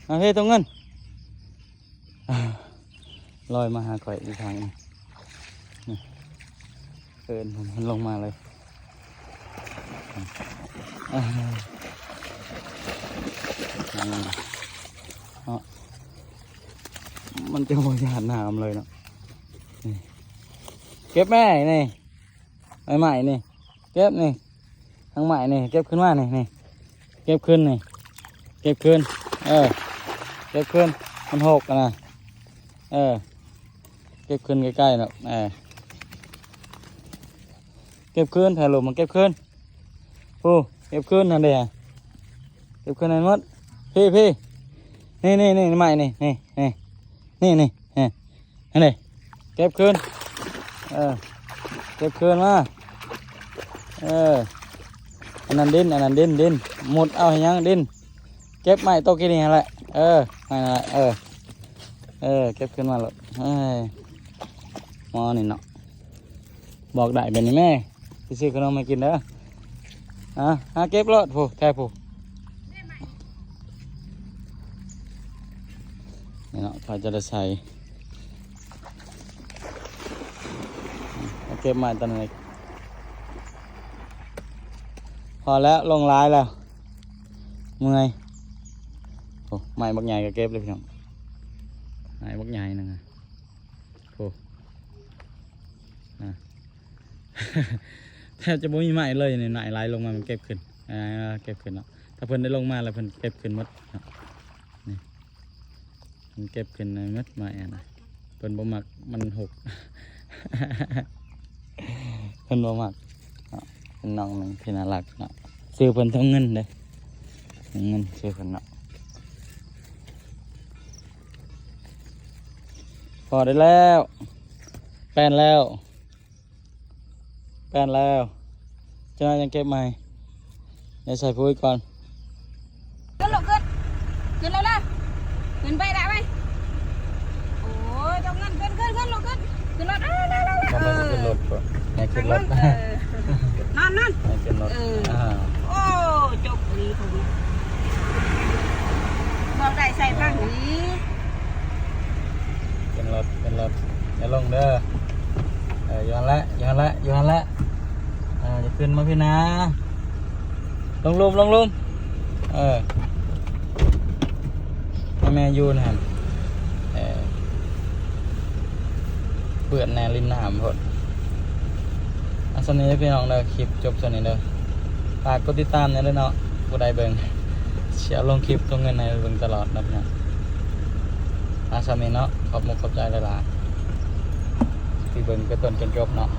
เอาเฮ้ยตรงเงินลอยมาหาข่อยอีกทางนี่เอินมันลงมาเลยมันจะโมยหาดน้ำเลยเนาะเก็บแม่นี่ใหม่นี่เก็บนี่ทั้งใหม่นี่เก็บขึ้นมานี่เก็บขึ้นนี่เก็บขึ้นเก็บขึ้นมันหกนะเก็บขึ้นใกล้ๆเนาะเก็บขึ้นถ่ายรูปมันเก็บขึ้นผู้เก็บขึ้นนั่นเดียเก็บขึ้นนั่นหมดพี่นี่ใหม่นี่นั่นเลยเก็บขึ้นเก็บขึ้นมาอันนั้นดินหมดเอาให้ยังดินเก็บไม้โตกินนี่แหละไม่ละเก็บขึ้นมาเลยมอนี่เนาะบอกได้เป็นนี่แม่ที่ซื้อขนมมากินเด้อเก็บรถผู้แท้ผู้นี่เนาะเขาจะได้ใส่เก็บไม้ตอนนี้พอแล้วลงร้ายแล้วเมื่อยโอ้ไม้บักใหญ่ก็เก็บเลยพี่น้องไม้บักใหญ่นึงโอ้แทบจะไม่มีไม้เลยเนี่ยไม้ไหลลงมามันเก็บขึ้นเก็บขึ้นเนาะถ้าเพิ่นได้ลงมาแล้วเพิ่นเก็บขึ้นหมดนี่มันเก็บขึ้นในมัดไม้นะเพิ่นบ่มักมันหกเพิ่นบ่มักเป็นน้องหนึ่งที่น่ารักเนาะซื้อเพิ่นทั้งเงินเลยเงินซื้อเพิ่นเนาะพอได้แล้วแป้นแล้วเจ้ายังเก็บใหม่เดี๋ยวใส่ปุ๋ยก่อนขึ้นลงขึ้นแล้วนะขึ้นไปได้ไหมโอ้ยตรงนั้นขึ้นลงขึ้นรถขึ้นรถขึ้นรถนั่นขึ้นรถโอ้จบดีผมบอกได้ใส่บ้างนี้ขึ้นรถอย่าลงเด้อย้อนละจะขึ้นมาพี่นะลงลุมแม่ยูนฮะเปื่อนแนลินน้ำพอดสนี้พี่น้องเด้อคลิปจบสนี้เด้อฝากกดติดตามเนี่ยด้วยเนาะผู้ใดเบิ่งเชียร์ลงคลิปลงเงินในเบิ่งตลอดนะพี่น้องสนี้เนาะขอบใจหลายๆที่เบิ่งก็ต้นจนจบเนาะ